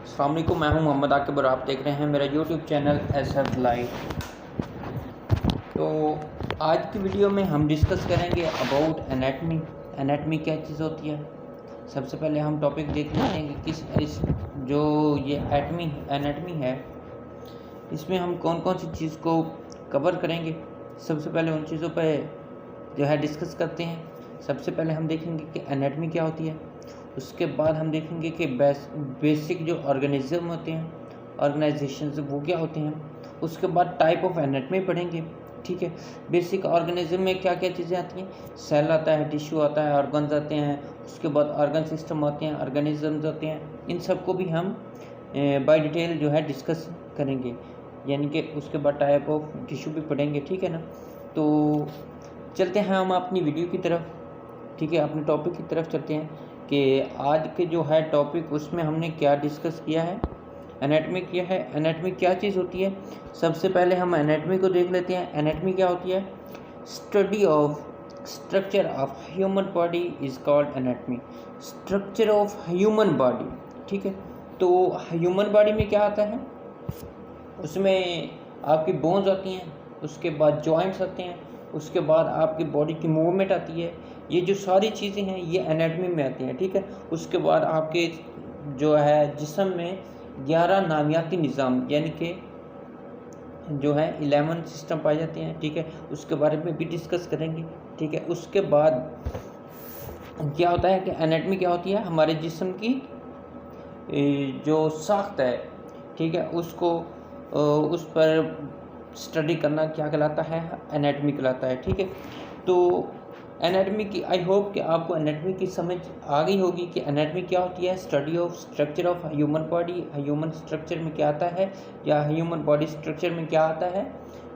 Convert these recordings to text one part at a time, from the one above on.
अस्सलाम वालेकुम, मैं हूं मोहम्मद आकिब और आप देख रहे हैं मेरा यूट्यूब चैनल SF लाइव। तो आज की वीडियो में हम डिस्कस करेंगे अबाउट एनाटमी। एनाटमी क्या चीज़ होती है। सबसे पहले हम टॉपिक देख लेते हैं कि इस जो ये एनाटमी है, इसमें हम कौन कौन सी चीज़ को कवर करेंगे। सबसे पहले उन चीज़ों पर जो है डिस्कस करते हैं। सबसे पहले हम देखेंगे कि एनाटमी क्या होती है। उसके बाद हम देखेंगे कि बेसिक जो ऑर्गेनिज्म होते हैं, ऑर्गेनाइजेशंस, वो क्या होते हैं। उसके बाद टाइप ऑफ एनाटमी पढ़ेंगे। ठीक है, बेसिक ऑर्गेनिज्म में क्या क्या चीज़ें आती हैं। सेल आता है, टिश्यू आता है, ऑर्गन्स आते हैं, उसके बाद ऑर्गन सिस्टम आते हैं, ऑर्गेनिजम्स होते हैं। इन सब को भी हम बाय डिटेल जो है डिस्कस करेंगे, यानी कि उसके बाद टाइप ऑफ टिश्यू भी पढ़ेंगे। ठीक है ना। तो चलते हैं हम अपनी वीडियो की तरफ। ठीक है, अपने टॉपिक की तरफ चलते हैं कि आज के जो है टॉपिक, उसमें हमने क्या डिस्कस किया है। एनाटमी क्या है, एनाटमी क्या चीज़ होती है। सबसे पहले हम एनाटमी को देख लेते हैं। एनाटमी क्या होती है। Study of structure of human body is called anatomy. Structure of human body. ठीक है, तो ह्यूमन बॉडी में क्या आता है, उसमें आपकी बोन्स आती हैं, उसके बाद जॉइंट्स आते हैं, उसके बाद आपकी बॉडी की मूवमेंट आती है। ये जो सारी चीज़ें हैं ये एनाटमी में आती हैं। ठीक है, उसके बाद आपके जो है जिस्म में 11 नामियाती निज़ाम यानी कि जो है 11 सिस्टम पाए जाते हैं। ठीक है, उसके बारे में भी डिस्कस करेंगे। ठीक है, उसके बाद क्या होता है कि एनाटमी क्या होती है, हमारे जिस्म की जो साख्त है, ठीक है, उसको उस पर स्टडी करना क्या कहलाता है, एनाटमी कहलाता है। ठीक है, तो एनाटमी की आई होप कि आपको एनाटमी की समझ आ गई होगी कि एनाटमी क्या होती है। Study of structure of human body. Human structure में क्या आता है, या ह्यूमन बॉडी स्ट्रक्चर में क्या आता है।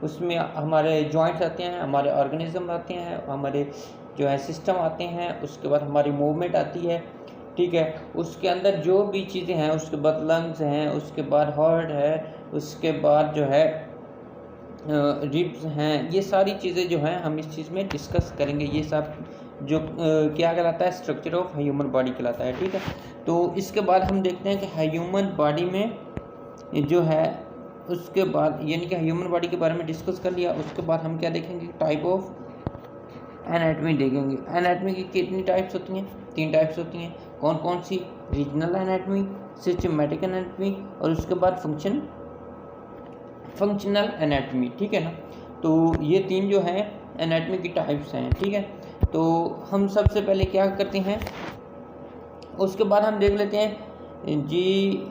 उसमें हमारे जॉइंट्स आते हैं, हमारे ऑर्गेनिज्म आते हैं, हमारे जो है सिस्टम आते हैं, उसके बाद हमारी मूवमेंट आती है। ठीक है, उसके अंदर जो भी चीज़ें हैं, उसके बाद लंग्स हैं, उसके बाद हार्ट है, उसके बाद जो है रिब्स हैं। ये सारी चीज़ें जो हैं हम इस चीज़ में डिस्कस करेंगे। ये सब जो क्या कहलाता है, स्ट्रक्चर ऑफ ह्यूमन बॉडी कहलाता है। ठीक है, तो इसके बाद हम देखते हैं कि ह्यूमन बॉडी में जो है, उसके बाद यानी कि ह्यूमन बॉडी के बारे में डिस्कस कर लिया। उसके बाद हम क्या देखेंगे, टाइप ऑफ एनाटमी देखेंगे। एनाटमी की कितनी टाइप्स होती हैं, 3 टाइप्स होती हैं। कौन कौन सी, रीजनल एनाटमी, सिस्टमैटिक एनाटमी, और उसके बाद फंक्शनल एनाटमी। ठीक है ना, तो ये 3 जो है एनाटमी की टाइप्स हैं। ठीक है, तो हम सबसे पहले क्या करते हैं, उसके बाद हम देख लेते हैं जी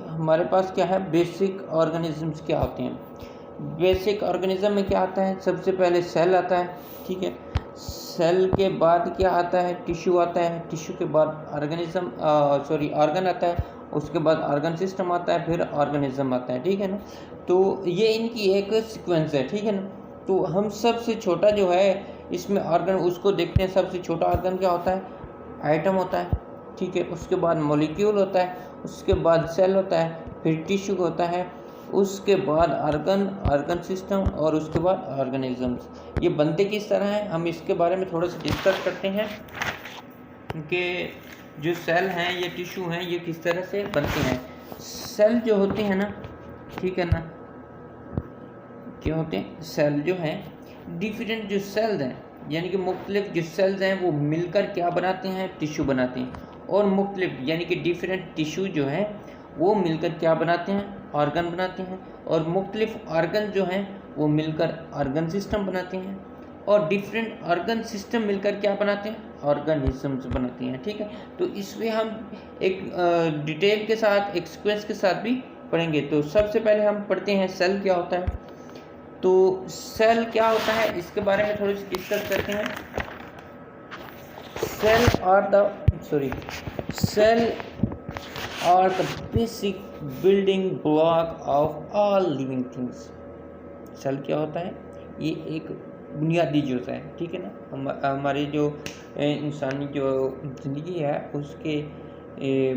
हमारे पास क्या है, बेसिक ऑर्गेनिजम्स क्या होते हैं। बेसिक ऑर्गेनिज्म में क्या आता है, सबसे पहले सेल आता है। ठीक है, सेल के बाद क्या आता है, टिश्यू आता है। टिश्यू के बाद ऑर्गन आता है, उसके बाद ऑर्गन सिस्टम आता है, फिर ऑर्गेनिज्म आता है। ठीक है ना, तो ये इनकी एक सीक्वेंस है। ठीक है ना, तो हम सबसे छोटा जो है इसमें ऑर्गन, उसको देखते हैं। सबसे छोटा ऑर्गन क्या होता है, आइटम होता है। ठीक है, उसके बाद मॉलिक्यूल होता है, उसके बाद सेल होता है, फिर टिश्यू होता है, उसके बाद ऑर्गन सिस्टम, और उसके बाद ऑर्गेनिजम्स। ये बनते किस तरह हैं, हम इसके बारे में थोड़ा सा डिस्कस करते हैं कि जो सेल हैं, ये टिश्यू हैं, ये किस तरह से बनते हैं। सेल जो होते हैं ना, ठीक है ना, क्या होते हैं, सेल जो हैं, डिफरेंट जो सेल्स हैं, यानी कि मुख्तलिफ जो सेल्स हैं वो मिलकर क्या बनाते हैं, टिश्यू बनाते हैं। और मुख्तलिफ यानी कि डिफरेंट टिश्यू जो हैं वो मिलकर क्या बनाते हैं, ऑर्गन बनाते हैं। और मुख्तलिफ ऑर्गन जो हैं वो मिलकर ऑर्गन सिस्टम बनाते हैं। और डिफरेंट ऑर्गन सिस्टम मिलकर क्या बनाते हैं, ऑर्गेनिजम्स बनाते हैं। ठीक है, तो इसमें हम एक डिटेल के साथ, एक सीक्वेंस के साथ भी पढ़ेंगे। तो सबसे पहले हम पढ़ते हैं सेल क्या होता है। तो सेल क्या होता है, इसके बारे में थोड़ी सी डिस्कस करते हैं। Cell are the basic building block of all living things. Cell क्या होता है, ये एक बुनियादी जुज़ है। ठीक है ना, हमारी जो इंसानी जो ज़िंदगी है उसके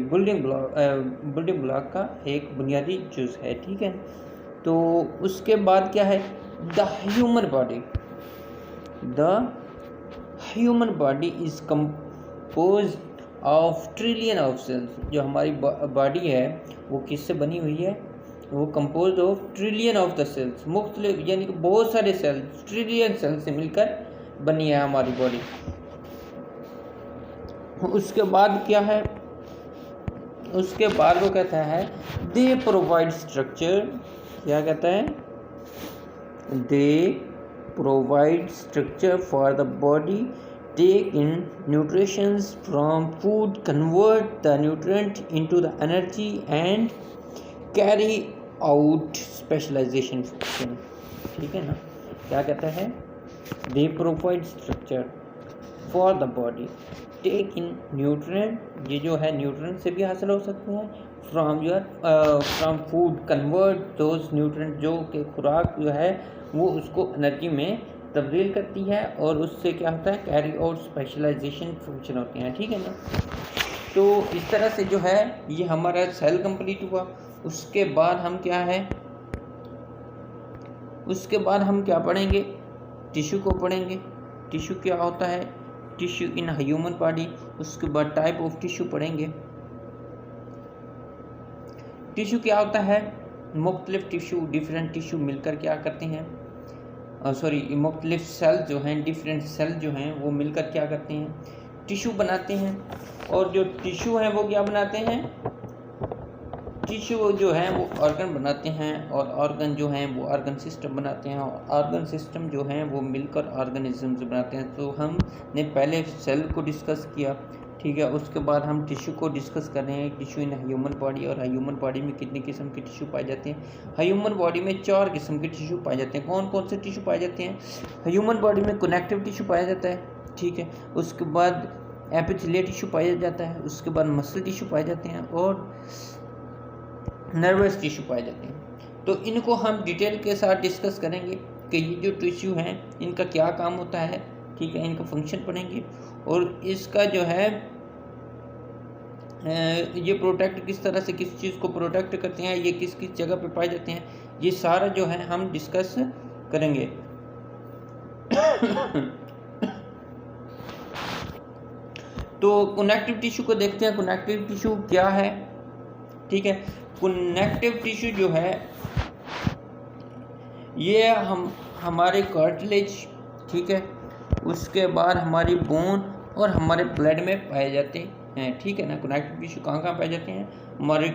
बिल्डिंग ब्लॉक का एक बुनियादी जुज़ है। ठीक है, तो उसके बाद क्या है, the human body is compose of trillion of cells. जो हमारी बॉडी है वो किससे बनी हुई है? वो compose of trillion of the cells, मुख्तलिफ यानी कि बहुत सारे सेल्स, ट्रिलियन सेल से मिलकर बनी है हमारी बॉडी। उसके बाद क्या है? उसके बाद वो कहता है दे प्रोवाइड स्ट्रक्चर। क्या कहता है? They provide structure for the body, take in nutritions from food, convert the nutrient into the energy and carry out specialization function. ठीक है ना? क्या कहता है? They provide structure for the body, take in nutrient, ये जो है nutrient से भी हासिल हो सकते हैं, from food, convert those nutrient, जो कि खुराक जो है वो उसको एनर्जी में तब्दील करती है, और उससे क्या होता है? कैरी आउट स्पेशलाइजेशन फंक्शन होते हैं। ठीक है ना? तो इस तरह से जो है ये हमारा सेल कंप्लीट हुआ। उसके बाद हम क्या है? उसके बाद हम क्या पढ़ेंगे? टिश्यू को पढ़ेंगे। टिश्यू क्या होता है? Tissue in human body. उसके बाद टाइप ऑफ टिश्यू पढ़ेंगे। टिश्यू क्या होता है? मुख्तलिफ टिश्यू, डिफरेंट टिश्यू मिलकर क्या करते हैं? मुख्तलिफ सेल जो हैं, डिफरेंट सेल जो हैं वो मिलकर क्या करते हैं? टिश्यू बनाते हैं। और जो टिश्यू हैं वो क्या बनाते हैं? टिश्यू जो है वो ऑर्गन बनाते हैं, और ऑर्गन जो हैं वो ऑर्गन सिस्टम बनाते हैं, और ऑर्गन सिस्टम जो हैं वो मिलकर ऑर्गेनिजम्स बनाते हैं। तो हमने पहले सेल को डिस्कस किया। ठीक है? उसके बाद हम टिश्यू को डिस्कस कर रहे हैं, टिश्यू इन ह्यूमन बॉडी, और ह्यूमन बॉडी में कितने किस्म के टिश्यू पाए जाते हैं? ह्यूमन बॉडी में 4 किस्म के टिश्यू पाए जाते हैं। कौन कौन से टिश्यू पाए जाते हैं? ह्यूमन बॉडी में कनेक्टिव टिश्यू पाया जाता है। ठीक है? उसके बाद एपिथेलियल टिश्यू पाया जाता है। उसके बाद मसल टिश्यू पाए जाते हैं, और नर्वस टिश्यू पाए जाते हैं। तो इनको हम डिटेल के साथ डिस्कस करेंगे कि ये जो टिश्यू हैं इनका क्या काम होता है। ठीक है? इनका फंक्शन पढ़ेंगे, और इसका जो है ये प्रोटेक्ट किस तरह से, किस चीज़ को प्रोटेक्ट करते हैं, ये किस किस जगह पे पाए जाते हैं, ये सारा जो है हम डिस्कस करेंगे। तो कनेक्टिव टिश्यू को देखते हैं। कनेक्टिव टिश्यू क्या है? ठीक है? कनेक्टिव टिश्यू जो है ये हमारे कार्टिलेज, ठीक है, उसके बाद हमारी बोन और हमारे ब्लड में पाए जाते हैं। ठीक है ना? कनेक्टिव टिश्यू कहाँ कहाँ पाए जाते हैं? हमारे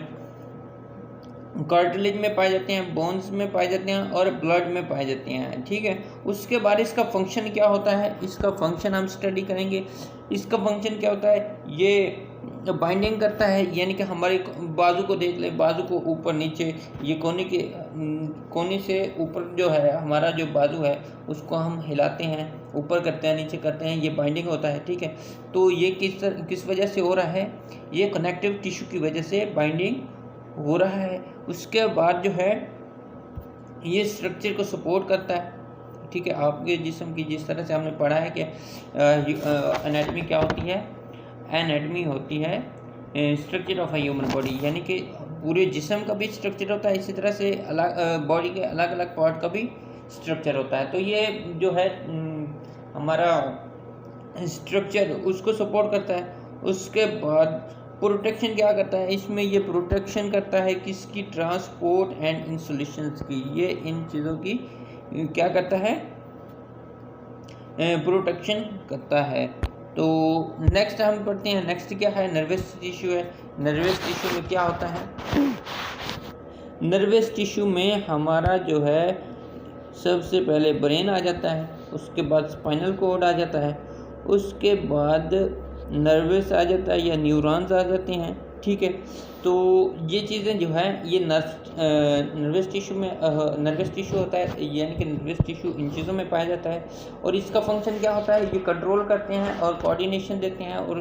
कार्टिलेज में पाए जाते हैं, बोन्स में पाए जाते हैं, और ब्लड में पाए जाते हैं। ठीक है? उसके बाद इसका फंक्शन क्या होता है? इसका फंक्शन हम स्टडी करेंगे। इसका फंक्शन क्या होता है? ये बाइंडिंग करता है, यानी कि हमारे बाजू को देख ले, बाजू को ऊपर नीचे, ये कोने से ऊपर जो है हमारा जो बाजू है उसको हम हिलाते हैं, ऊपर करते हैं, नीचे करते हैं, ये बाइंडिंग होता है। ठीक है? तो ये किस वजह से हो रहा है? ये कनेक्टिव टिश्यू की वजह से बाइंडिंग हो रहा है। उसके बाद जो है ये स्ट्रक्चर को सपोर्ट करता है। ठीक है? आपके जिस्म की जिस तरह से हमने पढ़ा है कि एनाटमी क्या होती है? एनाटमी होती है structure of a human body, यानी कि पूरे जिस्म का भी स्ट्रक्चर होता है, इसी तरह से बॉडी के अलग अलग पार्ट का भी स्ट्रक्चर होता है। तो ये जो है हमारा स्ट्रक्चर उसको सपोर्ट करता है। उसके बाद प्रोटेक्शन क्या करता है? इसमें ये प्रोटेक्शन करता है किसकी? ट्रांसपोर्ट एंड इंसुलेशंस की। ये इन चीज़ों की क्या करता है? प्रोटेक्शन करता है। तो नेक्स्ट हम पढ़ते हैं। नेक्स्ट क्या है? नर्वस टिश्यू है। नर्वस टिश्यू में क्या होता है? नर्वस टिश्यू में हमारा जो है सबसे पहले ब्रेन आ जाता है, उसके बाद स्पाइनल कोड आ जाता है, उसके बाद नर्वस आ जाता है या न्यूरॉन्स आ जाते हैं। ठीक है? तो ये चीज़ें जो है ये नर्वस टिश्यू में नर्वस टिश्यू होता है, यानी कि नर्वस टिश्यू इन चीज़ों में पाया जाता है। और इसका फंक्शन क्या होता है? ये कंट्रोल करते हैं और कोऑर्डिनेशन देते हैं, और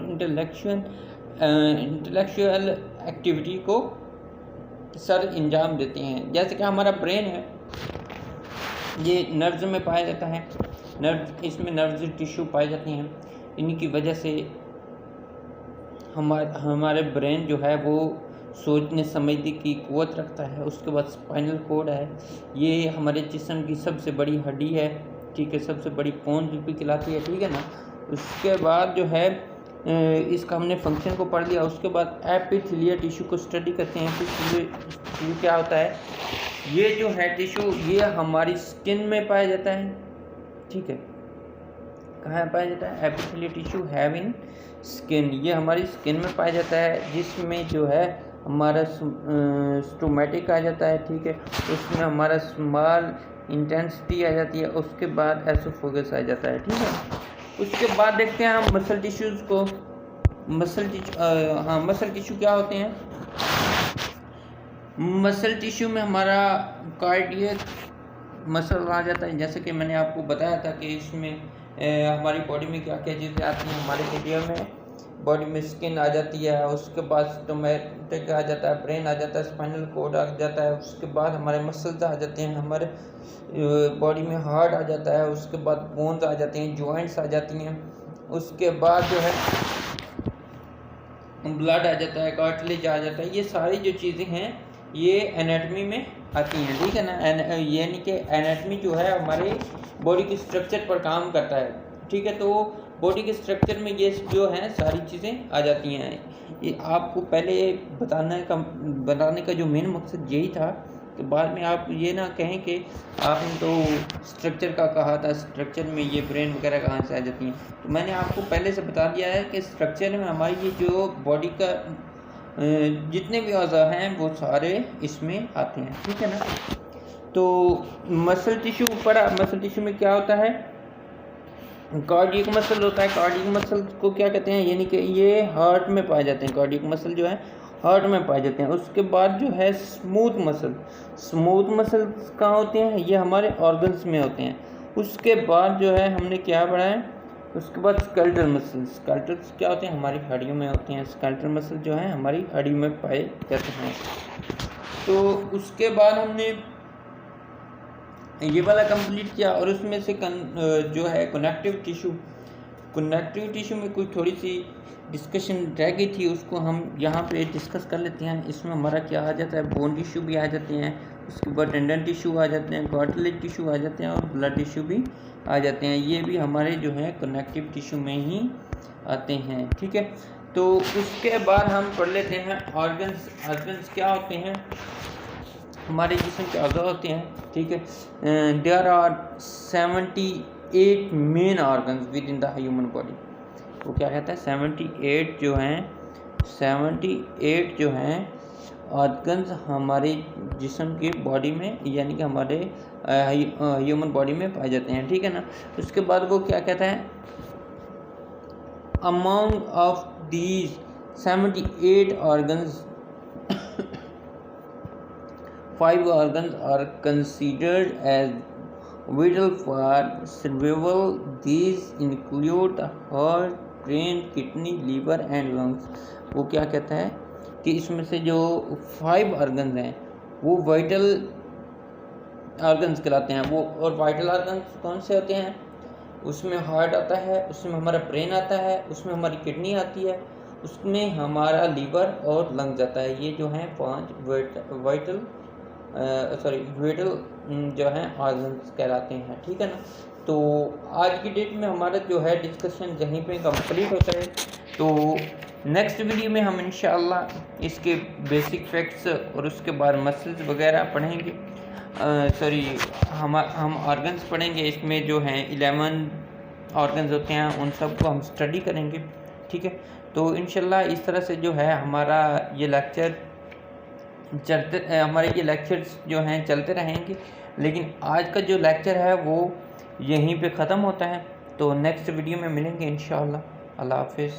इंटेलेक्चुअल एक्टिविटी को सर अंजाम देते हैं। जैसे कि हमारा ब्रेन है, ये नर्व्स में पाया जाता है। इसमें नर्व्स टिश्यू पाए जाते हैं। इनकी वजह से हमारे ब्रेन जो है वो सोचने समझने की क़ुव्वत रखता है। उसके बाद स्पाइनल कोड है, ये हमारे जिस्म की सबसे बड़ी हड्डी है। ठीक है? सबसे बड़ी बोन भी कहलाती है। ठीक है ना? उसके बाद जो है इसका हमने फंक्शन को पढ़ लिया। उसके बाद एपिथेलियल टिश्यू को स्टडी करते हैं। एपिथेलियल क्या होता है, ये जो है टिश्यू ये हमारी स्किन में पाया जाता है, ठीक है। कहाँ पाया जाता है? Epithelial tissue have in skin, ये हमारी स्किन में पाया जाता है, जिसमें जो है हमारा स्टोमेटिक आ जाता है, ठीक है। उसमें हमारा स्मॉल इंटेंसिटी आ जाती है, उसके बाद एसोफेगस आ जाता है, ठीक है। उसके बाद देखते हैं हम मसल टिश्यूज़ को। मसल टिश्यू क्या होते हैं? मसल टिश्यू में हमारा कार्डियक मसल आ जाता है, जैसे कि मैंने आपको बताया था कि इसमें हमारी बॉडी में क्या क्या चीज़ें आती हैं। हमारे एरिया में बॉडी में स्किन आ जाती है, उसके बाद स्टोमेटिक आ जाता है, ब्रेन आ जाता है, स्पाइनल कॉर्ड आ जाता है, उसके बाद हमारे मसल्स आ जाते हैं, हमारे बॉडी में हार्ट आ जाता है, उसके बाद बोन्स आ जाती हैं, जॉइंट्स आ जाती हैं, उसके बाद जो है ब्लड आ जाता है, कार्टिलेज आ जाता है। ये सारी जो चीज़ें हैं ये एनाटमी में आती हैं, ठीक है ना। यानी कि एनाटमी जो है हमारे बॉडी के स्ट्रक्चर पर काम करता है, ठीक है। तो बॉडी के स्ट्रक्चर में ये जो है सारी चीज़ें आ जाती हैं। ये आपको पहले बताने का जो मेन मकसद यही था कि बाद में आप ये ना कहें कि आपने तो स्ट्रक्चर का कहा था, स्ट्रक्चर में ये ब्रेन वगैरह कहाँ से आ जाती हैं। तो मैंने आपको पहले से बता दिया है कि स्ट्रक्चर में हमारी ये जो बॉडी का जितने भी अज़ा हैं वो सारे इसमें आते हैं, ठीक है ना। तो मसल टिश्यू में क्या होता है? कार्डियक मसल होता है। कार्डियक मसल को क्या कहते हैं? यानी कि ये हार्ट में पाए जाते हैं। कार्डियक मसल जो है हार्ट में पाए जाते हैं। उसके बाद जो है स्मूथ मसल कहाँ होते हैं? ये हमारे ऑर्गन्स में होते हैं। उसके बाद जो है हमने क्या पढ़ा है? उसके बाद स्केलेटल मसल्स क्या होते हैं? हमारी हड्डियों में होते हैं। स्केलेटल मसल जो है हमारी हड्डियों में पाए जाते हैं। तो उसके बाद हमने ये वाला कंप्लीट किया और उसमें से जो है कनेक्टिव टिश्यू में कुछ थोड़ी सी डिस्कशन रह गई थी, उसको हम यहाँ पे डिस्कस कर लेते हैं। इसमें हमारा क्या आ जाता है? बोन टिश्यू भी आ जाते हैं, उसके बाद टेंडन टिश्यू आ जाते हैं, कार्टिलेज टिश्यू आ जाते हैं और ब्लड टिश्यू भी आ जाते हैं। ये भी हमारे जो है कनेक्टिव टिश्यू में ही आते हैं, ठीक है। तो उसके बाद हम पढ़ लेते हैं ऑर्गन्स क्या होते हैं? हमारे जिस्म के अज़ा होते हैं, ठीक है। There are 78 main organs within the human body. वो क्या कहता है? 78 जो हैं ऑर्गन्स हमारे जिस्म की बॉडी में, यानी कि हमारे ह्यूमन बॉडी में पाए जाते हैं, ठीक है ना। उसके बाद वो क्या कहता है? Among of these 78 organs 5 organs are considered as vital for survival. These include the heart, brain, kidney, liver and lungs. वो क्या कहता है कि इसमें से जो 5 organs हैं वो वाइटल ऑर्गन्स कहलाते हैं। वो और वाइटल ऑर्गन्स कौन से होते हैं? उसमें हार्ट आता है, उसमें हमारा ब्रेन आता है, उसमें हमारी किडनी आती है, उसमें हमारा लीवर और लंग्स आता है। ये जो हैं 5 वाइटल जो हैं ऑर्गन्स कहलाते हैं, ठीक है ना। तो आज की डेट में हमारा जो है डिस्कशन यहीं पे कंप्लीट होता है। तो नेक्स्ट वीडियो में हम इंशाअल्लाह इसके बेसिक फैक्ट्स और उसके बाद मसल्स वगैरह पढ़ेंगे। हम ऑर्गन्स पढ़ेंगे। इसमें जो हैं 11 ऑर्गन्स होते हैं, उन सब को हम स्टडी करेंगे, ठीक है। तो इंशाअल्लाह इस तरह से जो है हमारा ये लेक्चर्स जो हैं चलते रहेंगे। लेकिन आज का जो लेक्चर है वो यहीं पे ख़त्म होता है। तो नेक्स्ट वीडियो में मिलेंगे इंशाअल्लाह। अल्लाह हाफिज़।